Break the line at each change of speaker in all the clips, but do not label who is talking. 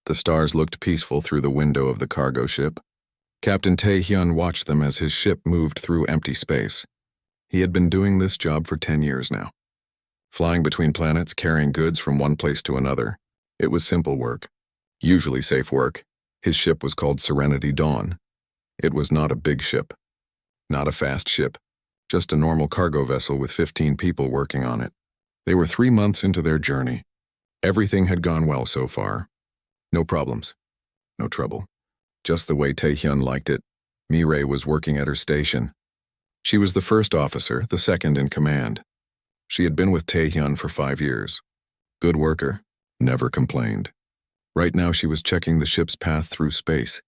The stars looked peaceful through the window of the cargo ship. Captain Tae-hyun watched them as his ship moved through empty space. He had been doing this job for 10 years now. Flying between planets, carrying goods from one place to another. It was simple work. Usually safe work. His ship was called Serenity Dawn. It was not a big ship. Not a fast ship. Just a normal cargo vessel with 15 people working on it. They were 3 months into their journey. Everything had gone well so far. No problems. No trouble. Just the way Tae-hyun liked it. Mireille was working at her station. She was the first officer, the second in command. She had been with Tae-hyun for 5 years. Good worker. Never complained. Right now she was checking the ship's path through space.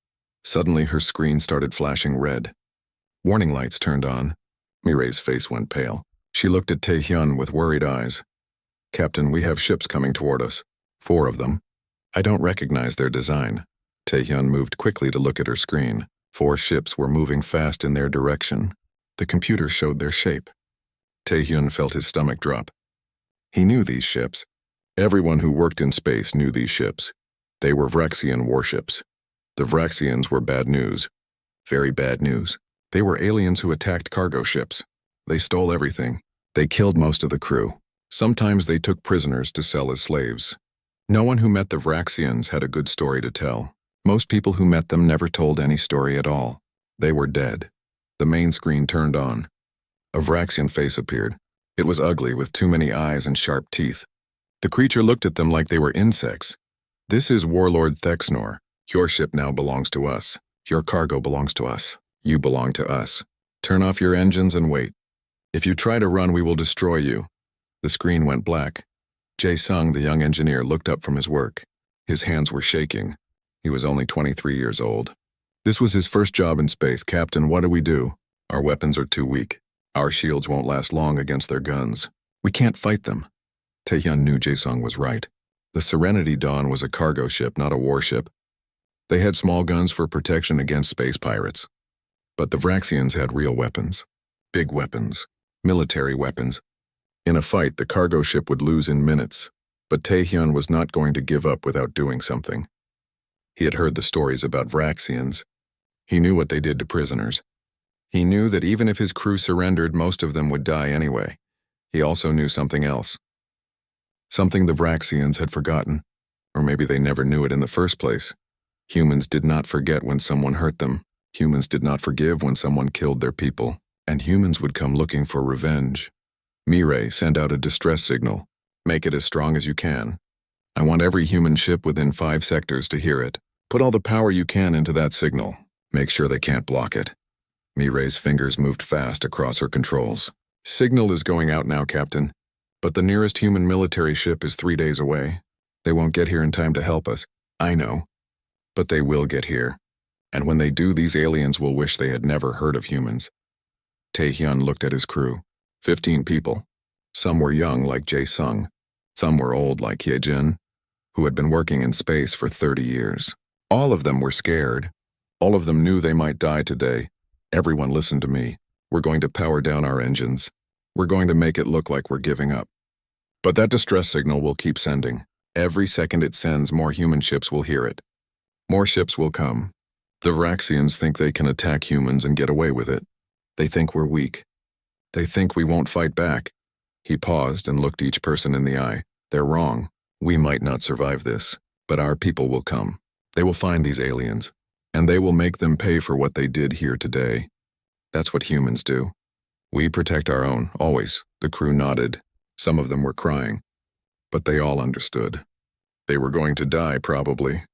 Suddenly her screen started flashing red. Warning lights turned on. Mireille's face went pale. She looked at Tae-hyun with worried eyes. "Captain, we have ships coming toward us. 4 of them. I don't recognize their design." Tae-hyun moved quickly to look at her screen. 4 ships were moving fast in their direction. The computer showed their shape. Tae-hyun felt his stomach drop. He knew these ships. Everyone who worked in space knew these ships. They were Vraxian warships. The Vraxians were bad news. Very bad news. They were aliens who attacked cargo ships. They stole everything. They killed most of the crew. Sometimes they took prisoners to sell as slaves. No one who met the Vraxians had a good story to tell. Most people who met them never told any story at all. They were dead. The main screen turned on. A Vraxian face appeared. It was ugly with too many eyes and sharp teeth. The creature looked at them like they were insects. "This is Warlord Thexnor. Your ship now belongs to us. Your cargo belongs to us. You belong to us. Turn off your engines and wait. If you try to run, we will destroy you." The screen went black. Jae-sung, the young engineer, looked up from his work. His hands were shaking. He was only 23 years old. This was his first job in space. "Captain, what do we do? Our weapons are too weak. Our shields won't last long against their guns. We can't fight them." Tae-hyun knew Jae-sung was right. The Serenity Dawn was a cargo ship, not a warship. They had small guns for protection against space pirates. But the Vraxians had real weapons. Big weapons. Military weapons. In a fight, the cargo ship would lose in minutes. But Tae-hyun was not going to give up without doing something. He had heard the stories about Vraxians. He knew what they did to prisoners. He knew that even if his crew surrendered, most of them would die anyway. He also knew something else. Something the Vraxians had forgotten. Or maybe they never knew it in the first place. Humans did not forget when someone hurt them. Humans did not forgive when someone killed their people. And humans would come looking for revenge. Mireille, send out a distress signal. Make it as strong as you can. I want every human ship within 5 sectors to hear it. Put all the power you can into that signal. Make sure they can't block it. Mireille's fingers moved fast across her controls. "Signal is going out now, Captain. But the nearest human military ship is 3 days away. They won't get here in time to help us. I know. But they will get here. And when they do, these aliens will wish they had never heard of humans." Tae-hyun looked at his crew. 15 people. Some were young, like Jae-sung. Some were old, like Hye-jin, who had been working in space for 30 years. All of them were scared. All of them knew they might die today. "Everyone listen to me. We're going to power down our engines. We're going to make it look like we're giving up. But that distress signal will keep sending. Every second it sends, more human ships will hear it. More ships will come. The Vraxians think they can attack humans and get away with it. They think we're weak. They think we won't fight back." He paused and looked each person in the eye. "They're wrong. We might not survive this, but our people will come. They will find these aliens, and they will make them pay for what they did here today. That's what humans do. We protect our own, always." The crew nodded. Some of them were crying. But they all understood. They were going to die, probably.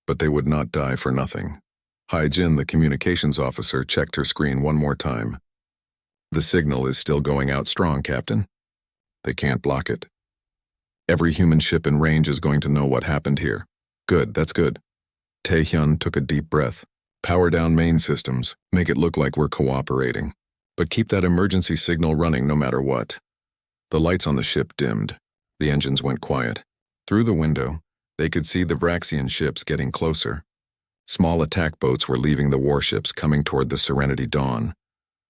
But they would not die for nothing. Hye-jin, the communications officer, checked her screen one more time. "The signal is still going out strong, Captain. They can't block it. Every human ship in range is going to know what happened here." "Good, that's good." Tae-hyun took a deep breath. "Power down main systems. Make it look like we're cooperating. But keep that emergency signal running no matter what." The lights on the ship dimmed. The engines went quiet. Through the window, they could see the Vraxian ships getting closer. Small attack boats were leaving the warships, coming toward the Serenity Dawn.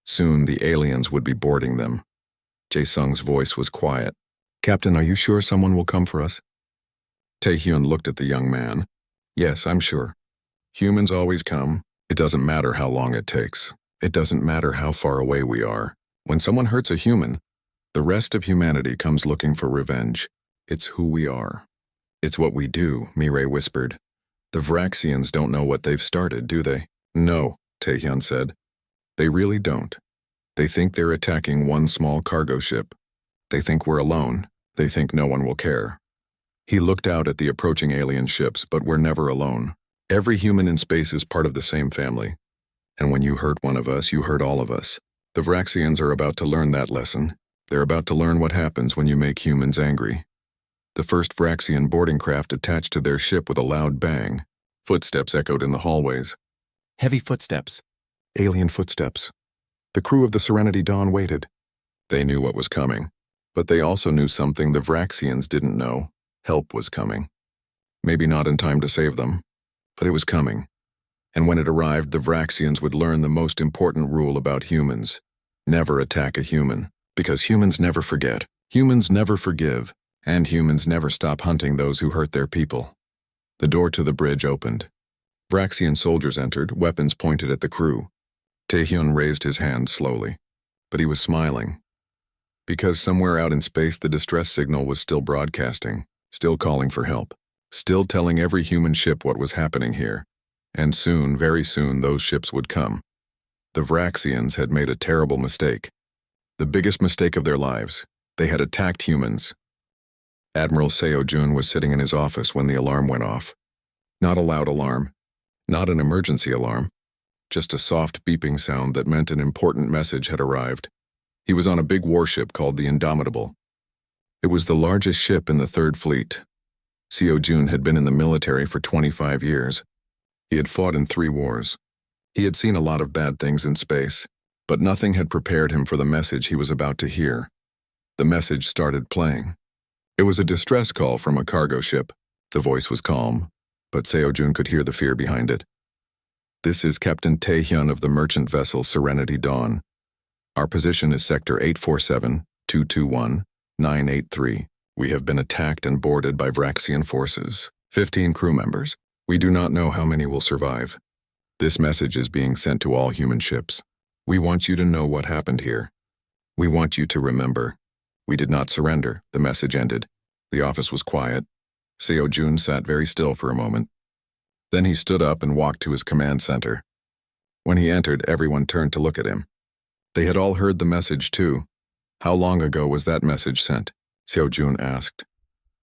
Soon the aliens would be boarding them. Jae-sung's voice was quiet. "Captain, are you sure someone will come for us?" Tae-hyun looked at the young man. Yes, I'm sure. Humans always come. It doesn't matter how long it takes. It doesn't matter how far away we are. When someone hurts a human, the rest of humanity comes looking for revenge. It's who we are. It's what we do, Mireille whispered. The Vraxians don't know what they've started, do they? No, Taehyun said. They really don't. They think they're attacking one small cargo ship. They think we're alone. They think no one will care. He looked out at the approaching alien ships, but we're never alone. Every human in space is part of the same family. And when you hurt one of us, you hurt all of us. The Vraxians are about to learn that lesson. They're about to learn what happens when you make humans angry. The first Vraxian boarding craft attached to their ship with a loud bang. Footsteps echoed in the hallways.
Heavy footsteps.
Alien footsteps. The crew of the Serenity Dawn waited. They knew what was coming, but they also knew something the Vraxians didn't know. Help was coming. Maybe not in time to save them, but it was coming. And when it arrived, the Vraxians would learn the most important rule about humans. Never attack a human, because humans never forget, humans never forgive, and humans never stop hunting those who hurt their people. The door to the bridge opened. Vraxian soldiers entered, weapons pointed at the crew. Taehyun raised his hand slowly, but he was smiling. Because somewhere out in space the distress signal was still broadcasting, still calling for help, still telling every human ship what was happening here. And soon, very soon, those ships would come. The Vraxians had made a terrible mistake. The biggest mistake of their lives. They had attacked humans. Admiral Seo-jun was sitting in his office when the alarm went off. Not a loud alarm, not an emergency alarm, just a soft beeping sound that meant an important message had arrived. He was on a big warship called the Indomitable. It was the largest ship in the Third Fleet. Seo-jun had been in the military for 25 years. He had fought in 3 wars. He had seen a lot of bad things in space, but nothing had prepared him for the message he was about to hear. The message started playing. It was a distress call from a cargo ship. The voice was calm, but Seo-jun could hear the fear behind it. This is Captain Taehyun of the merchant vessel Serenity Dawn. Our position is Sector 847-221-983. We have been attacked and boarded by Vraxian forces. 15 crew members. We do not know how many will survive. This message is being sent to all human ships. We want you to know what happened here. We want you to remember. We did not surrender, the message ended. The office was quiet. Seo-jun sat very still for a moment. Then he stood up and walked to his command center. When he entered, everyone turned to look at him. They had all heard the message too. How long ago was that message sent? Seo-jun asked.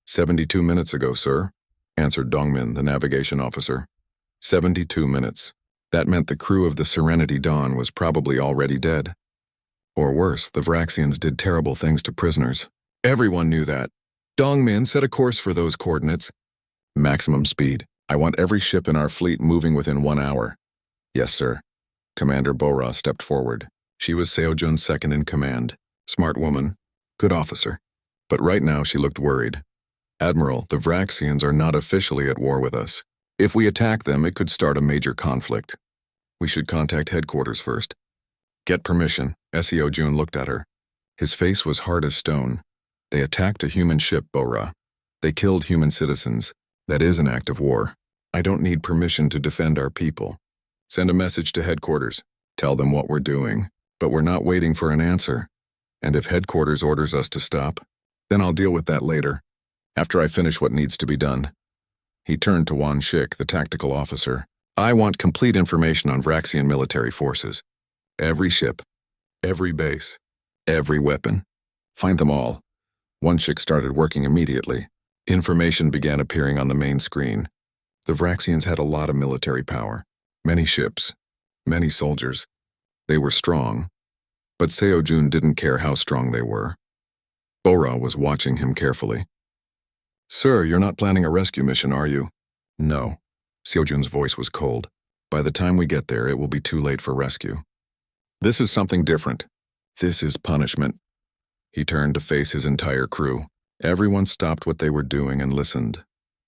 72 minutes ago, sir, answered Dongmin, the navigation officer. 72 minutes. That meant the crew of the Serenity Dawn was probably already dead. Or worse, the Vraxians did terrible things to prisoners. Everyone knew that. Dongmin set a course for those coordinates. Maximum speed. I want every ship in our fleet moving within 1 hour. Yes, sir. Commander Bora stepped forward. She was Seo-jun's second in command. Smart woman. Good officer. But right now she looked worried. Admiral, the Vraxians are not officially at war with us. If we attack them, it could start a major conflict. We should contact headquarters first. Get permission. Seo-jun looked at her. His face was hard as stone. They attacked a human ship, Bora. They killed human citizens. That is an act of war. I don't need permission to defend our people. Send a message to headquarters. Tell them what we're doing. But we're not waiting for an answer. And if headquarters orders us to stop, then I'll deal with that later, after I finish what needs to be done. He turned to Wan Shik, the tactical officer. I want complete information on Vraxian military forces. Every ship, every base, every weapon. Find them all. Wan Shik started working immediately. Information began appearing on the main screen. The Vraxians had a lot of military power. Many ships, many soldiers. They were strong. But Seo-jun didn't care how strong they were. Bora was watching him carefully. Sir, you're not planning a rescue mission, are you? No. Seo-jun's voice was cold. By the time we get there, it will be too late for rescue. This is something different. This is punishment. He turned to face his entire crew. Everyone stopped what they were doing and listened.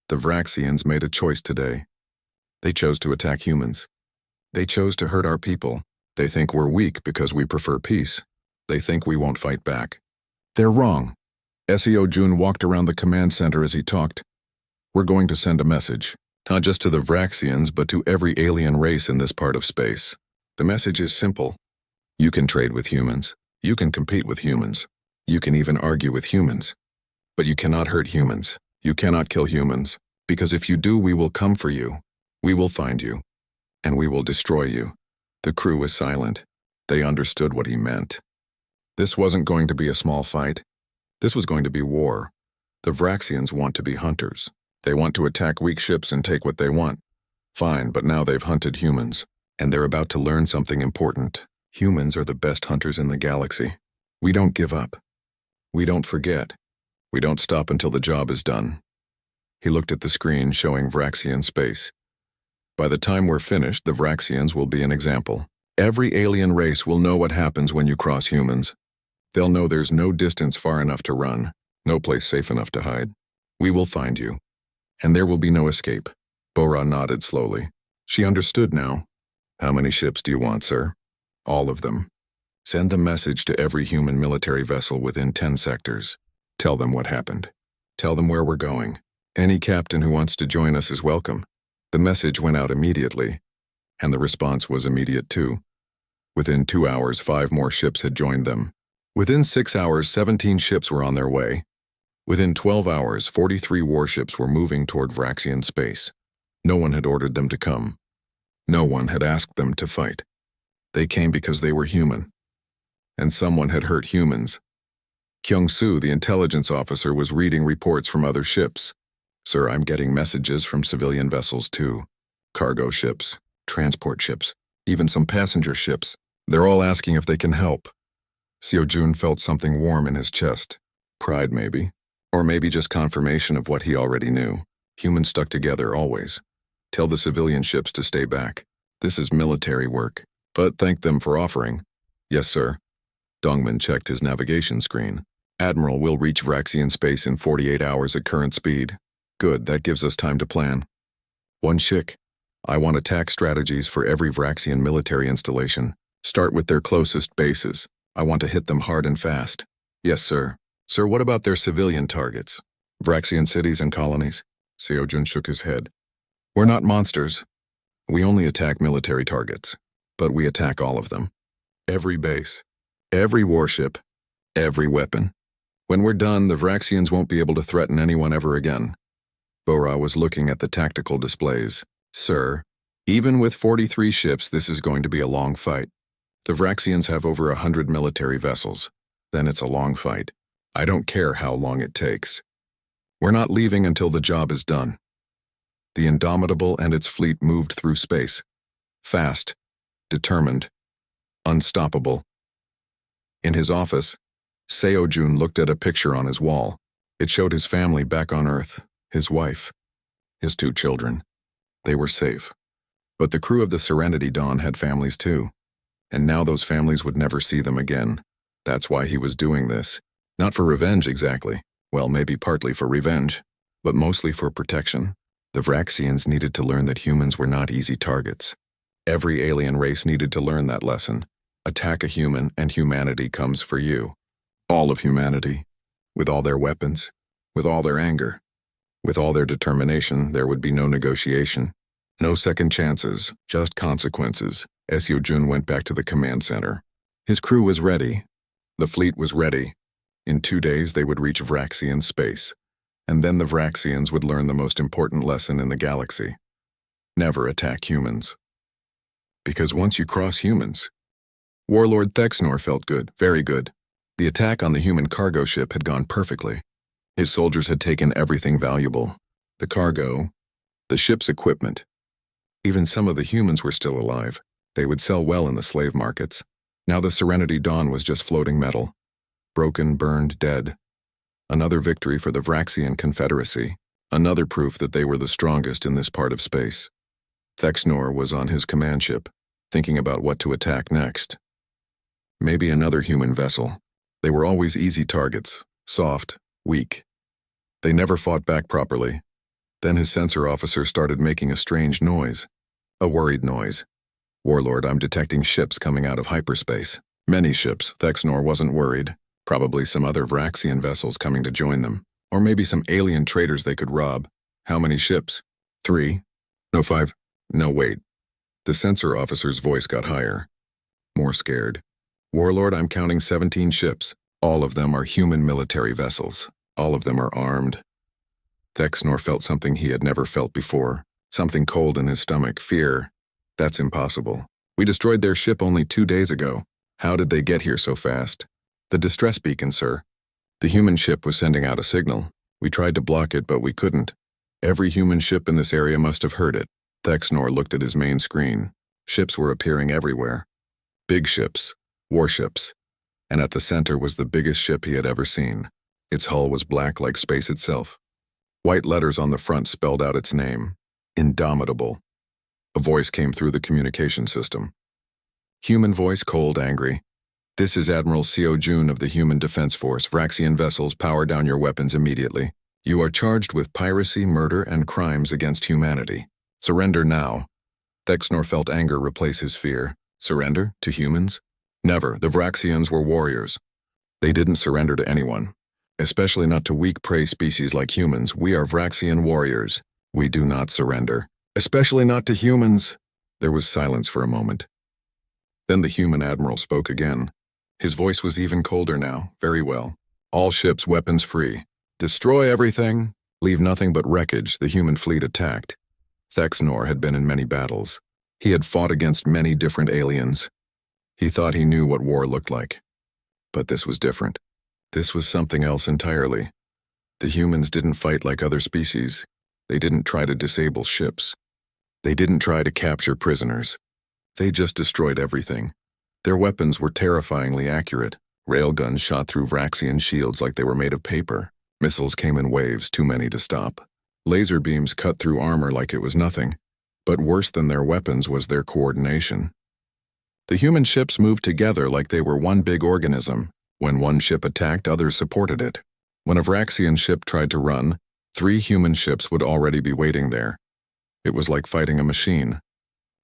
The Vraxians made a choice today. They chose to attack humans. They chose to hurt our people. They think we're weak because we prefer peace. They think we won't fight back. They're wrong. Seo-jun walked around the command center as he talked. We're going to send a message. Not just to the Vraxians, but to every alien race in this part of space. The message is simple. You can trade with humans. You can compete with humans. You can even argue with humans. But you cannot hurt humans. You cannot kill humans. Because if you do, we will come for you. We will find you. And we will destroy you. The crew was silent. They understood what he meant. This wasn't going to be a small fight. This was going to be war. The Vraxians want to be hunters. They want to attack weak ships and take what they want. Fine, but now they've hunted humans. And they're about to learn something important. Humans are the best hunters in the galaxy. We don't give up. We don't forget. We don't stop until the job is done. He looked at the screen showing Vraxian space. By the time we're finished, the Vraxians will be an example. Every alien race will know what happens when you cross humans. They'll know there's no distance far enough to run, no place safe enough to hide. We will find you. And there will be no escape. Bora nodded slowly. She understood now. How many ships do you want, sir? All of them. Send the message to every human military vessel within 10 sectors. Tell them what happened. Tell them where we're going. Any captain who wants to join us is welcome. The message went out immediately, and the response was immediate too. Within 2 hours, 5 more ships had joined them. Within 6 hours, 17 ships were on their way. Within 12 hours, 43 warships were moving toward Vraxian space. No one had ordered them to come. No one had asked them to fight. They came because they were human. And someone had hurt humans. Kyung-soo, the intelligence officer, was reading reports from other ships. Sir, I'm getting messages from civilian vessels too. Cargo ships, transport ships, even some passenger ships. They're all asking if they can help. Seo-jun felt something warm in his chest. Pride, maybe. Or maybe just confirmation of what he already knew. Humans stuck together always. Tell the civilian ships to stay back. This is military work. But thank them for offering. Yes, sir. Dongman checked his navigation screen. Admiral will reach Vraxian space in 48 hours at current speed. Good, that gives us time to plan. One Shik. I want attack strategies for every Vraxian military installation. Start with their closest bases. I want to hit them hard and fast. Yes, sir. Sir, what about their civilian targets? Vraxian cities and colonies? Seo-jun shook his head. We're not monsters. We only attack military targets. But we attack all of them. Every base. Every warship. Every weapon. When we're done, the Vraxians won't be able to threaten anyone ever again. Bora was looking at the tactical displays. Sir, even with 43 ships, this is going to be a long fight. The Vraxians have over 100 military vessels. Then it's a long fight. I don't care how long it takes. We're not leaving until the job is done. The Indomitable and its fleet moved through space. Fast, determined, unstoppable. In his office, Seo-jun looked at a picture on his wall. It showed his family back on Earth, his wife, his 2 children. They were safe. But the crew of the Serenity Dawn had families too. And now those families would never see them again. That's why he was doing this. Not for revenge exactly. Well, maybe partly for revenge, but mostly for protection. The Vraxians needed to learn that humans were not easy targets. Every alien race needed to learn that lesson. Attack a human and humanity comes for you. All of humanity. With all their weapons. With all their anger. With all their determination, there would be no negotiation. No second chances, just consequences. Seo-jun went back to the command center. His crew was ready. The fleet was ready. In 2 days, they would reach Vraxian space. And then the Vraxians would learn the most important lesson in the galaxy. Never attack humans. Because once you cross humans... Warlord Thexnor felt good, very good. The attack on the human cargo ship had gone perfectly. His soldiers had taken everything valuable. The cargo, the ship's equipment. Even some of the humans were still alive. They would sell well in the slave markets. Now the Serenity Dawn was just floating metal. Broken, burned, dead. Another victory for the Vraxian Confederacy. Another proof that they were the strongest in this part of space. Thexnor was on his command ship, thinking about what to attack next. Maybe another human vessel. They were always easy targets, soft, weak. They never fought back properly. Then his sensor officer started making a strange noise. A worried noise. Warlord, I'm detecting ships coming out of hyperspace. Many ships. Thexnor wasn't worried. Probably some other Vraxian vessels coming to join them. Or maybe some alien traders they could rob. How many ships? 3. No 5. No, wait. The sensor officer's voice got higher. More scared. Warlord, I'm counting 17 ships. All of them are human military vessels. All of them are armed. Thexnor felt something he had never felt before. Something cold in his stomach. Fear. That's impossible. We destroyed their ship only 2 days ago. How did they get here so fast? The distress beacon, sir. The human ship was sending out a signal. We tried to block it, but we couldn't. Every human ship in this area must have heard it. Thexnor looked at his main screen. Ships were appearing everywhere. Big ships. Warships. And at the center was the biggest ship he had ever seen. Its hull was black like space itself. White letters on the front spelled out its name. Indomitable. A voice came through the communication system. Human voice, cold, angry. This is Admiral Seo Jun of the Human Defense Force. Vraxian vessels, power down your weapons immediately. You are charged with piracy, murder, and crimes against humanity. Surrender now. Thexnor felt anger replace his fear. Surrender? To humans? Never. The Vraxians were warriors. They didn't surrender to anyone. Especially not to weak prey species like humans. We are Vraxian warriors. We do not surrender. Especially not to humans. There was silence for a moment. Then the human admiral spoke again. His voice was even colder now. Very well. All ships weapons free. Destroy everything. Leave nothing but wreckage. The human fleet attacked. Thexnor had been in many battles. He had fought against many different aliens. He thought he knew what war looked like. But this was different. This was something else entirely. The humans didn't fight like other species. They didn't try to disable ships. They didn't try to capture prisoners. They just destroyed everything. Their weapons were terrifyingly accurate. Railguns shot through Vraxian shields like they were made of paper. Missiles came in waves, too many to stop. Laser beams cut through armor like it was nothing. But worse than their weapons was their coordination. The human ships moved together like they were one big organism. When one ship attacked, others supported it. When a Vraxian ship tried to run, 3 human ships would already be waiting there. It was like fighting a machine.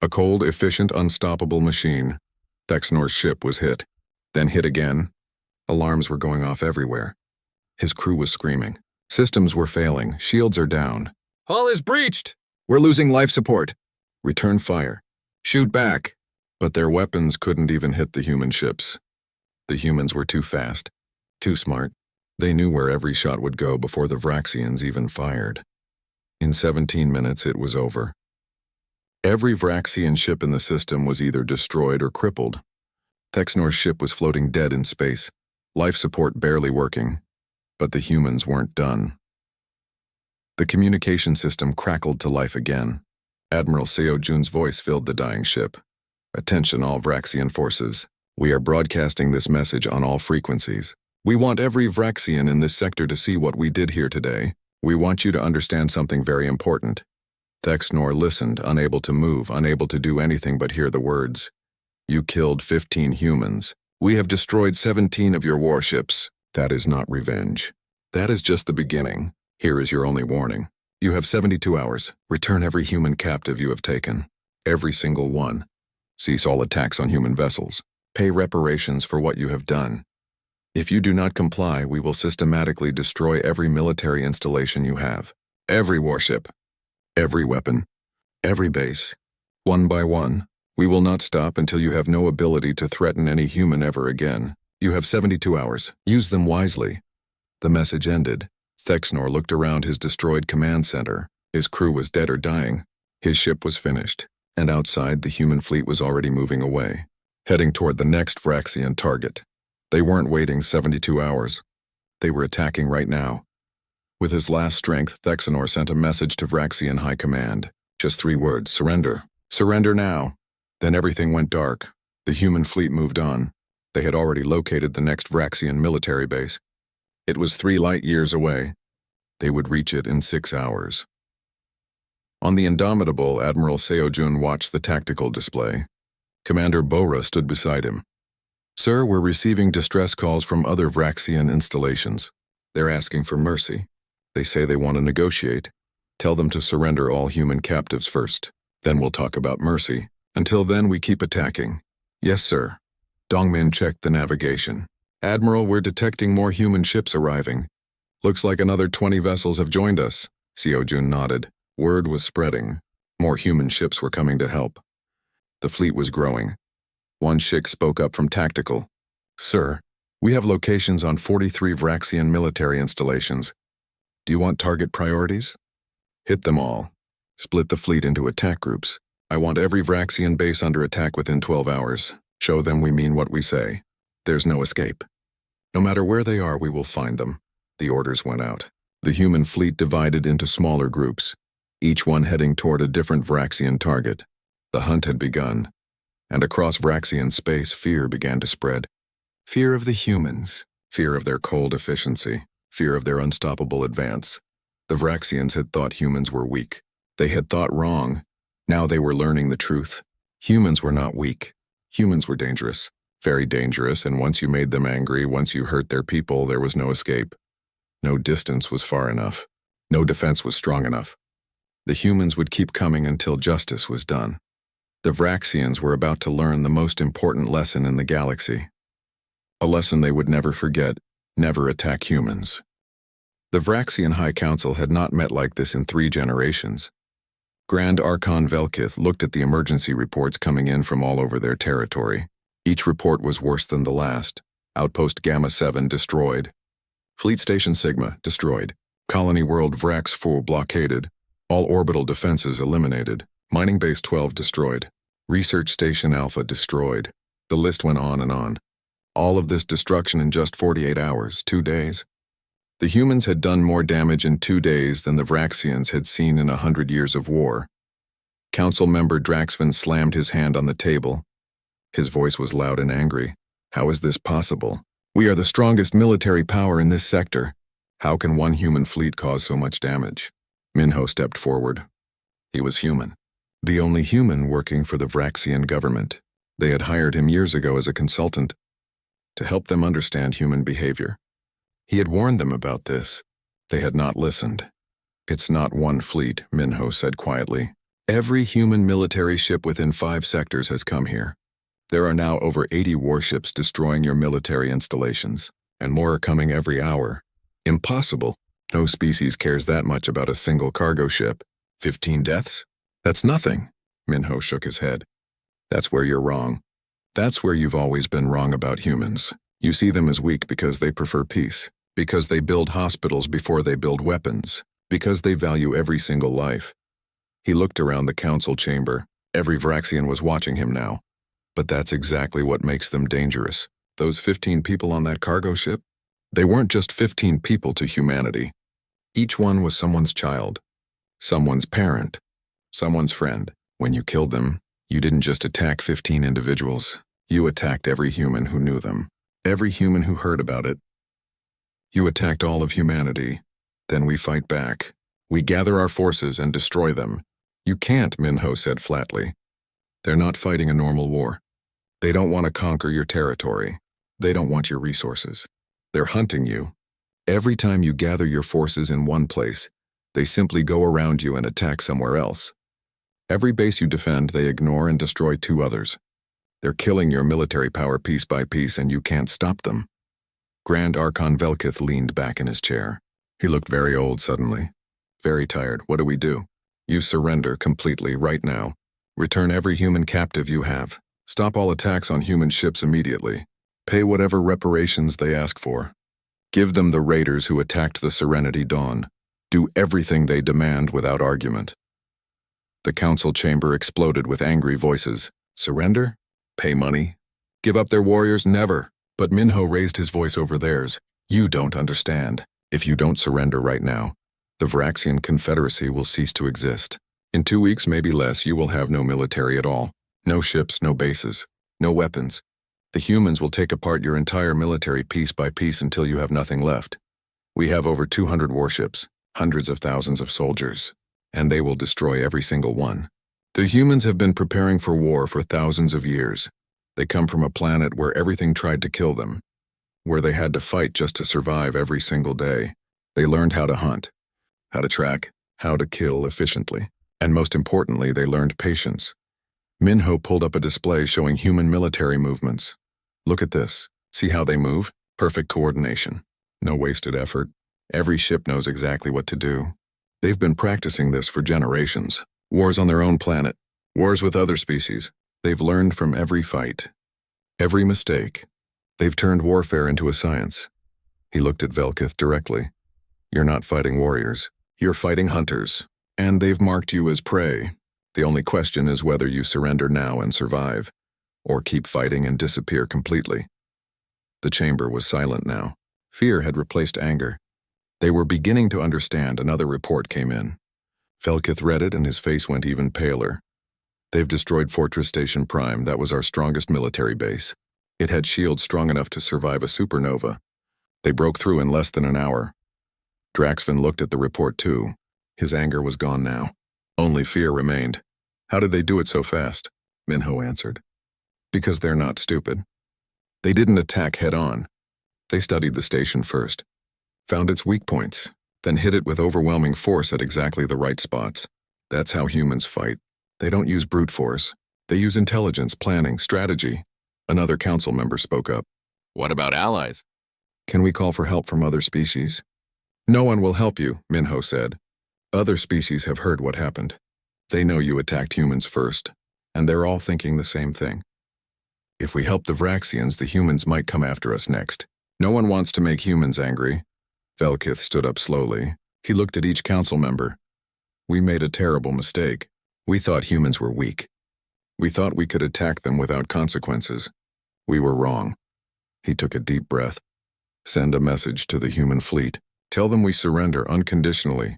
A cold, efficient, unstoppable machine. Thexnor's ship was hit. Then hit again. Alarms were going off everywhere. His crew was screaming. Systems were failing. Shields are down. Hull is breached! We're losing life support. Return fire. Shoot back. But their weapons couldn't even hit the human ships. The humans were too fast. Too smart. They knew where every shot would go before the Vraxians even fired. In 17 minutes, it was over. Every Vraxian ship in the system was either destroyed or crippled. Thexnor's ship was floating dead in space, life support barely working, but the humans weren't done. The communication system crackled to life again. Admiral Seo Jun's voice filled the dying ship. Attention all Vraxian forces. We are broadcasting this message on all frequencies. We want every Vraxian in this sector to see what we did here today. We want you to understand something very important. Thexnor listened, unable to move, unable to do anything but hear the words. You killed 15 humans. We have destroyed 17 of your warships. That is not revenge. That is just the beginning. Here is your only warning. You have 72 hours. Return every human captive you have taken. Every single one. Cease all attacks on human vessels. Pay reparations for what you have done. If you do not comply, we will systematically destroy every military installation you have. Every warship. Every weapon. Every base. One by one. We will not stop until you have no ability to threaten any human ever again. You have 72 hours. Use them wisely. The message ended. Thexnor looked around his destroyed command center. His crew was dead or dying. His ship was finished. And outside, the human fleet was already moving away, heading toward the next Vraxian target. They weren't waiting 72 hours. They were attacking right now. With his last strength, Thexnor sent a message to Vraxian High Command. Just 3 words, surrender. Surrender now. Then everything went dark. The human fleet moved on. They had already located the next Vraxian military base. It was 3 light years away. They would reach it in 6 hours. On the Indomitable, Admiral Seo Jun watched the tactical display. Commander Bora stood beside him. Sir, we're receiving distress calls from other Vraxian installations. They're asking for mercy. They say they want to negotiate. Tell them to surrender all human captives first. Then we'll talk about mercy. Until then, we keep attacking. Yes, sir. Dongmin checked the navigation. Admiral, we're detecting more human ships arriving. Looks like another 20 vessels have joined us. Seo Jun nodded. Word was spreading. More human ships were coming to help. The fleet was growing. One ship spoke up from tactical. "Sir, we have locations on 43 Vraxian military installations. Do you want target priorities? Hit them all. Split the fleet into attack groups. I want every Vraxian base under attack within 12 hours. Show them we mean what we say. There's no escape. No matter where they are, we will find them." The orders went out. The human fleet divided into smaller groups, each one heading toward a different Vraxian target. The hunt had begun, and across Vraxian space, fear began to spread. Fear of the humans, fear of their cold efficiency, fear of their unstoppable advance. The Vraxians had thought humans were weak. They had thought wrong. Now they were learning the truth. Humans were not weak. Humans were dangerous, very dangerous, and once you made them angry, once you hurt their people, there was no escape. No distance was far enough. No defense was strong enough. The humans would keep coming until justice was done. The Vraxians were about to learn the most important lesson in the galaxy. A lesson they would never forget: never attack humans. The Vraxian High Council had not met like this in 3 generations. Grand Archon Velkith looked at the emergency reports coming in from all over their territory. Each report was worse than the last. Outpost Gamma 7 destroyed. Fleet Station Sigma destroyed. Colony World Vrax 4 blockaded. All orbital defenses eliminated. Mining Base 12 destroyed. Research Station Alpha destroyed. The list went on and on. All of this destruction in just 48 hours, 2 days. The humans had done more damage in 2 days than the Vraxians had seen in 100 years of war. Council member Draxvin slammed his hand on the table. His voice was loud and angry. "How is this possible? We are the strongest military power in this sector. How can one human fleet cause so much damage?" Minho stepped forward. He was human. The only human working for the Vraxian government. They had hired him years ago as a consultant to help them understand human behavior. He had warned them about this. They had not listened. "It's not one fleet," Minho said quietly. "Every human military ship within 5 sectors has come here. There are now over 80 warships destroying your military installations, and more are coming every hour. Impossible. No species cares that much about a single cargo ship. 15 deaths? That's nothing." Minho shook his head. "That's where you're wrong. That's where you've always been wrong about humans. You see them as weak because they prefer peace, because they build hospitals before they build weapons, because they value every single life." He looked around the council chamber. Every Vraxian was watching him now. But that's exactly what makes them dangerous. Those 15 people on that cargo ship? They weren't just 15 people to humanity. Each one was someone's child, someone's parent, someone's friend. When you killed them, you didn't just attack 15 individuals. You attacked every human who knew them, every human who heard about it. You attacked all of humanity. Then we fight back. We gather our forces and destroy them. "You can't," Minho said flatly. "They're not fighting a normal war. They don't want to conquer your territory. They don't want your resources. They're hunting you. Every time you gather your forces in one place, they simply go around you and attack somewhere else. Every base you defend, they ignore and destroy 2 others. They're killing your military power piece by piece, and you can't stop them." Grand Archon Velkith leaned back in his chair. He looked very old suddenly. "Very tired. What do we do?" "You surrender completely right now. Return every human captive you have. Stop all attacks on human ships immediately. Pay whatever reparations they ask for. Give them the raiders who attacked the Serenity Dawn. Do everything they demand without argument." The council chamber exploded with angry voices. "Surrender? Pay money? Give up their warriors? Never." But Minho raised his voice over theirs. "You don't understand. If you don't surrender right now, the Vraxian Confederacy will cease to exist. In 2 weeks, maybe less, you will have no military at all. No ships, no bases, no weapons. The humans will take apart your entire military piece by piece until you have nothing left. We have over 200 warships, hundreds of thousands of soldiers, and they will destroy every single one. The humans have been preparing for war for thousands of years. They come from a planet where everything tried to kill them, where they had to fight just to survive every single day. They learned how to hunt, how to track, how to kill efficiently. And most importantly, they learned patience. Minho pulled up a display showing human military movements. "Look at this. See how they move? Perfect coordination. No wasted effort. Every ship knows exactly what to do. They've been practicing this for generations. Wars on their own planet. Wars with other species. They've learned from every fight. Every mistake. They've turned warfare into a science. He looked at Velkith directly. You're not fighting warriors. You're fighting hunters. And they've marked you as prey. The only question is whether you surrender now and survive, or keep fighting and disappear completely. The chamber was silent now. Fear had replaced anger. They were beginning to understand. Another report came in. Velkith read it and his face went even paler. They've destroyed Fortress Station Prime. That was our strongest military base. It had shields strong enough to survive a supernova. They broke through in less than an hour. Draxvin looked at the report too. His anger was gone now. Only fear remained. How did they do it so fast? Minho answered. Because they're not stupid. They didn't attack head-on. They studied the station first, found its weak points, then hit it with overwhelming force at exactly the right spots. That's how humans fight. They don't use brute force. They use intelligence, planning, strategy. Another council member spoke up.
What about allies?
Can we call for help from other species? No one will help you, Minho said. Other species have heard what happened. They know you attacked humans first, and they're all thinking the same thing. If we help the Vraxians, the humans might come after us next. No one wants to make humans angry. Velkith stood up slowly. He looked at each council member. We made a terrible mistake. We thought humans were weak. We thought we could attack them without consequences. We were wrong. He took a deep breath. Send a message to the human fleet. Tell them we surrender unconditionally.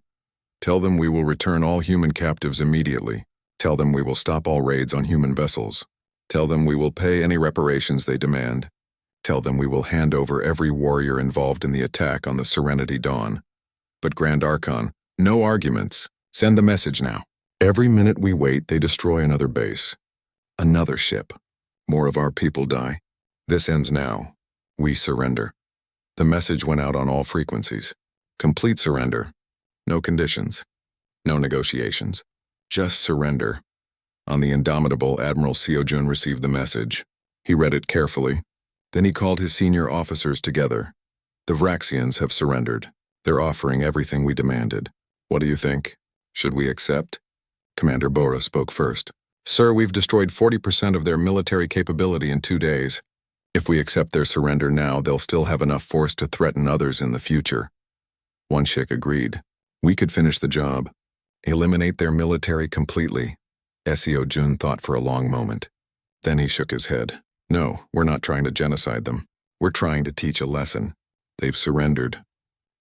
Tell them we will return all human captives immediately. Tell them we will stop all raids on human vessels. Tell them we will pay any reparations they demand. Tell them we will hand over every warrior involved in the attack on the Serenity Dawn. But Grand Archon, no arguments. Send the message now. Every minute we wait, they destroy another base. Another ship. More of our people die. This ends now. We surrender. The message went out on all frequencies. Complete surrender. No conditions. No negotiations. Just surrender. On the indomitable, Admiral Seojun received the message. He read it carefully. Then he called his senior officers together. The Vraxians have surrendered. They're offering everything we demanded. What do you think? Should we accept? Commander Bora spoke first. Sir, we've destroyed 40% of their military capability in 2 days. If we accept their surrender now, they'll still have enough force to threaten others in the future. One Shik agreed. We could finish the job. Eliminate their military completely. Seojun thought for a long moment. Then he shook his head. No, we're not trying to genocide them. We're trying to teach a lesson. They've surrendered.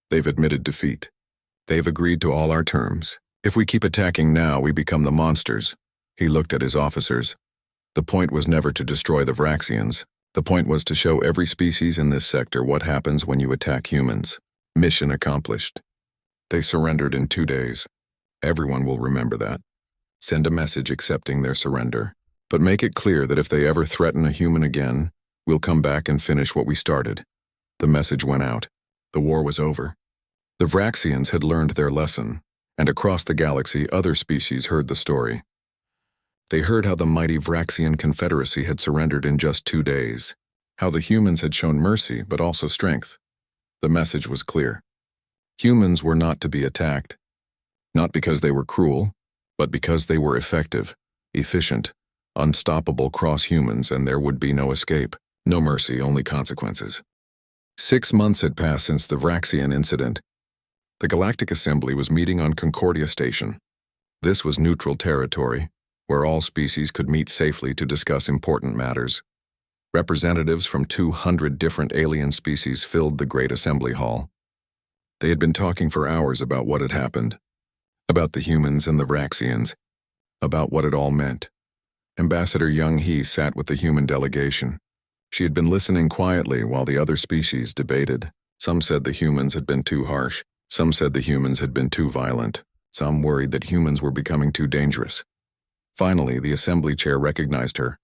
They've admitted defeat. They've agreed to all our terms. If we keep attacking now, we become the monsters. He looked at his officers. The point was never to destroy the Vraxians. The point was to show every species in this sector what happens when you attack humans. Mission accomplished. They surrendered in 2 days. Everyone will remember that. Send a message accepting their surrender. But make it clear that if they ever threaten a human again, we'll come back and finish what we started. The message went out. The war was over. The Vraxians had learned their lesson, and across the galaxy other species heard the story. They heard how the mighty Vraxian Confederacy had surrendered in just 2 days, how the humans had shown mercy but also strength. The message was clear. Humans were not to be attacked, not because they were cruel, but because they were effective, efficient, unstoppable cross-humans, and there would be no escape, no mercy, only consequences. 6 months had passed since the Vraxian incident. The Galactic Assembly was meeting on Concordia Station. This was neutral territory, where all species could meet safely to discuss important matters. Representatives from 200 different alien species filled the great assembly hall. They had been talking for hours about what had happened, about the humans and the Vraxians, about what it all meant. Ambassador Young-hee sat with the human delegation. She had been listening quietly while the other species debated. Some said the humans had been too harsh. Some said the humans had been too violent. Some worried that humans were becoming too dangerous. Finally, the assembly chair recognized her.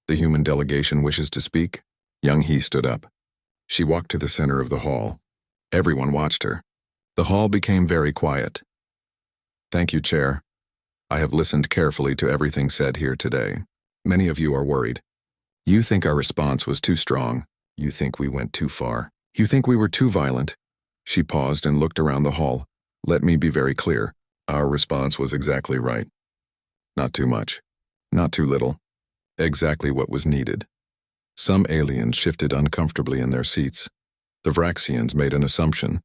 The human delegation wishes to speak. Young-hee stood up. She walked to the center of the hall. Everyone watched her. The hall became very quiet. Thank you, Chair. I have listened carefully to everything said here today. Many of you are worried. You think our response was too strong. You think we went too far. You think we were too violent. She paused and looked around the hall. Let me be very clear. Our response was exactly right. Not too much. Not too little. Exactly what was needed. Some aliens shifted uncomfortably in their seats. The Vraxians made an assumption.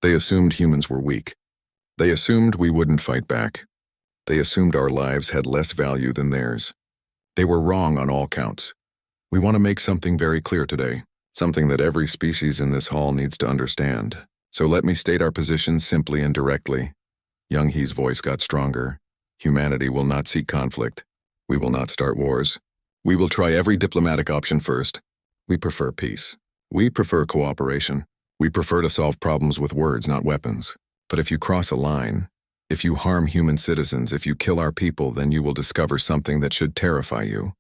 They assumed humans were weak. They assumed we wouldn't fight back. They assumed our lives had less value than theirs. They were wrong on all counts. We want to make something very clear today, something that every species in this hall needs to understand. So let me state our position simply and directly. Young Hee's voice got stronger. Humanity will not seek conflict. We will not start wars. We will try every diplomatic option first. We prefer peace. We prefer cooperation. We prefer to solve problems with words, not weapons. But if you cross a line, if you harm human citizens, if you kill our people, then you will discover something that should terrify you.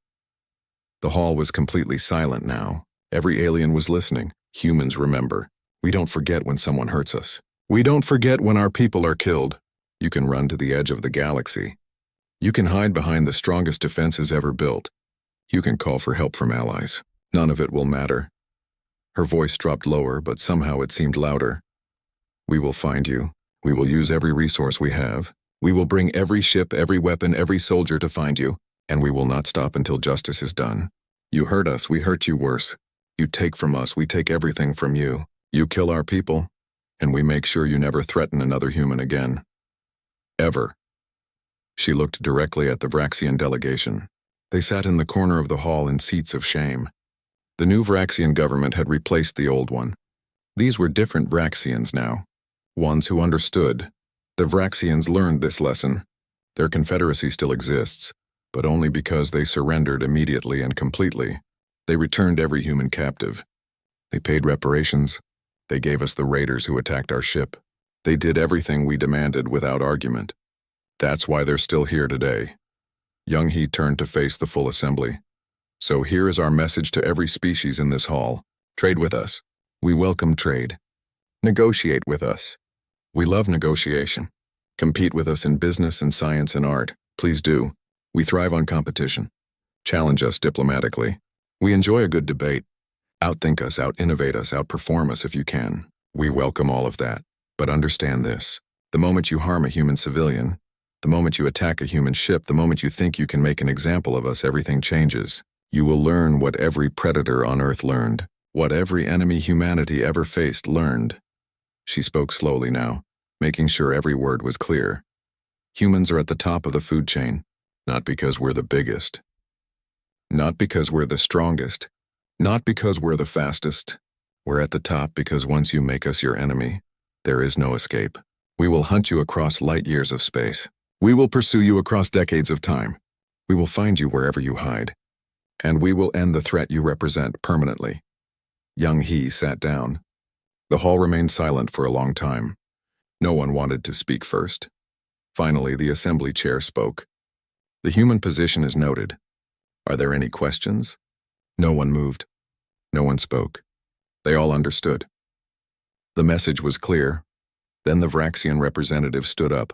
The hall was completely silent now. Every alien was listening. Humans remember. We don't forget when someone hurts us. We don't forget when our people are killed. You can run to the edge of the galaxy. You can hide behind the strongest defenses ever built. You can call for help from allies. None of it will matter. Her voice dropped lower, but somehow it seemed louder. We will find you. We will use every resource we have. We will bring every ship, every weapon, every soldier to find you, and we will not stop until justice is done. You hurt us, we hurt you worse. You take from us, we take everything from you. You kill our people, and we make sure you never threaten another human again. Ever. She looked directly at the Vraxian delegation. They sat in the corner of the hall in seats of shame. The new Vraxian government had replaced the old one. These were different Vraxians now. Ones who understood. The Vraxians learned this lesson. Their confederacy still exists, but only because they surrendered immediately and completely. They returned every human captive. They paid reparations. They gave us the raiders who attacked our ship. They did everything we demanded without argument. That's why they're still here today. Young Hee turned to face the full assembly. So here is our message to every species in this hall. Trade with us. We welcome trade. Negotiate with us. We love negotiation. Compete with us in business and science and art. Please do. We thrive on competition. Challenge us diplomatically. We enjoy a good debate. Outthink us, out-innovate us, outperform us if you can. We welcome all of that. But understand this. The moment you harm a human civilian, the moment you attack a human ship, the moment you think you can make an example of us, everything changes. You will learn what every predator on Earth learned, what every enemy humanity ever faced learned. She spoke slowly now, making sure every word was clear. Humans are at the top of the food chain, not because we're the biggest. Not because we're the strongest. Not because we're the fastest. We're at the top because once you make us your enemy, there is no escape. We will hunt you across light years of space. We will pursue you across decades of time. We will find you wherever you hide. And we will end the threat you represent permanently. Young Hee sat down. The hall remained silent for a long time. No one wanted to speak first. Finally, the assembly chair spoke. The human position is noted. Are there any questions? No one moved. No one spoke. They all understood. The message was clear. Then the Vraxian representative stood up.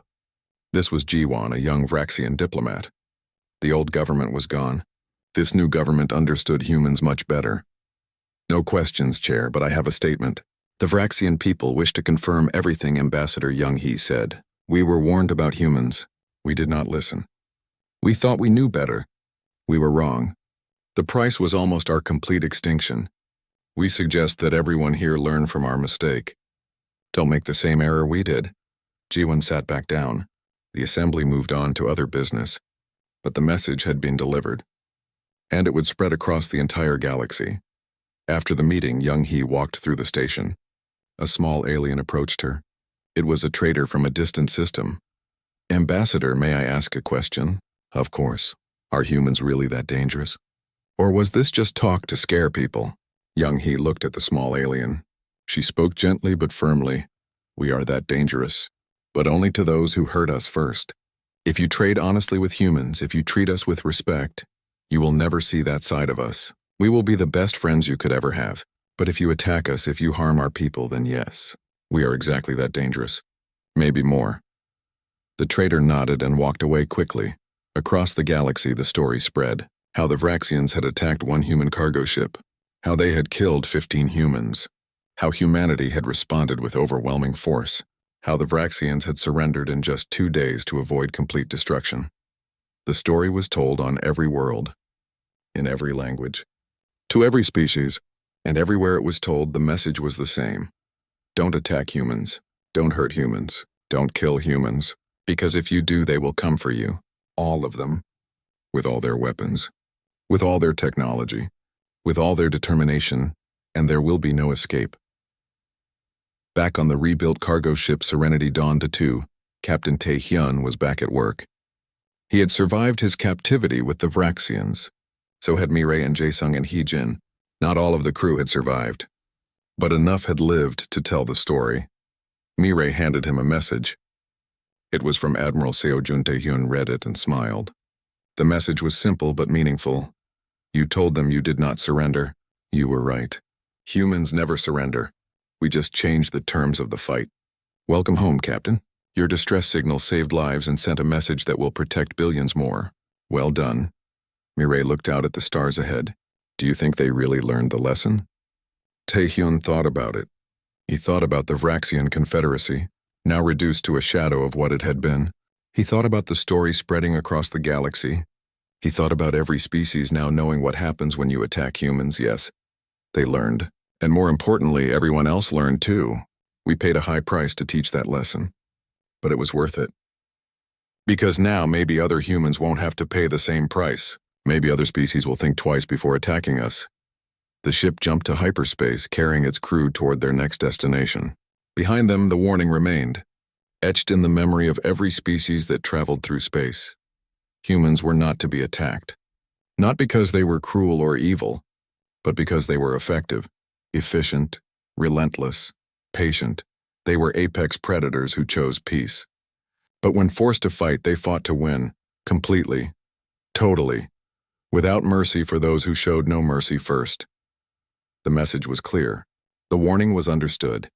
This was Jiwan, a young Vraxian diplomat. The old government was gone. This new government understood humans much better. No questions, Chair, but I have a statement. The Vraxian people wish to confirm everything Ambassador Young Hee said. We were warned about humans. We did not listen. We thought we knew better. We were wrong. The price was almost our complete extinction. We suggest that everyone here learn from our mistake. Don't make the same error we did. Jiwan sat back down. The assembly moved on to other business. But the message had been delivered. And it would spread across the entire galaxy. After the meeting, Young Hee walked through the station. A small alien approached her. It was a trader from a distant system. Ambassador, may I ask a question? Of course. Are humans really that dangerous? Or was this just talk to scare people? Young Hee looked at the small alien. She spoke gently but firmly. We are that dangerous, but only to those who hurt us first. If you trade honestly with humans, if you treat us with respect, you will never see that side of us. We will be the best friends you could ever have. But if you attack us, if you harm our people, then yes, we are exactly that dangerous. Maybe more. The trader nodded and walked away quickly. Across the galaxy, the story spread. How the Vraxians had attacked one human cargo ship. How they had killed 15 humans. How humanity had responded with overwhelming force. How the Vraxians had surrendered in just 2 days to avoid complete destruction. The story was told on every world, in every language, to every species, and everywhere it was told, the message was the same. Don't attack humans. Don't hurt humans. Don't kill humans. Because if you do, they will come for you. All of them. With all their weapons. With all their technology. With all their determination. And there will be no escape. Back on the rebuilt cargo ship Serenity Dawn II, Captain Tae-hyun was back at work. He had survived his captivity with the Vraxians. So had Mirai and Jae-sung and Hee-jin. Not all of the crew had survived. But enough had lived to tell the story. Mirai handed him a message. It was from Admiral Seo-jun. Tae-hyun read it and smiled. The message was simple but meaningful. You told them you did not surrender. You were right. Humans never surrender. We just changed the terms of the fight. Welcome home, Captain. Your distress signal saved lives and sent a message that will protect billions more. Well done. Mirai looked out at the stars ahead. Do you think they really learned the lesson? Tae-hyun thought about it. He thought about the Vraxian Confederacy, now reduced to a shadow of what it had been. He thought about the story spreading across the galaxy. He thought about every species now knowing what happens when you attack humans. Yes, they learned. And more importantly, everyone else learned too. We paid a high price to teach that lesson. But it was worth it. Because now maybe other humans won't have to pay the same price. Maybe other species will think twice before attacking us. The ship jumped to hyperspace, carrying its crew toward their next destination. Behind them, the warning remained, etched in the memory of every species that traveled through space. Humans were not to be attacked. Not because they were cruel or evil, but because they were effective, efficient, relentless, patient. They were apex predators who chose peace. But when forced to fight, they fought to win, completely, totally, without mercy for those who showed no mercy first. The message was clear. The warning was understood.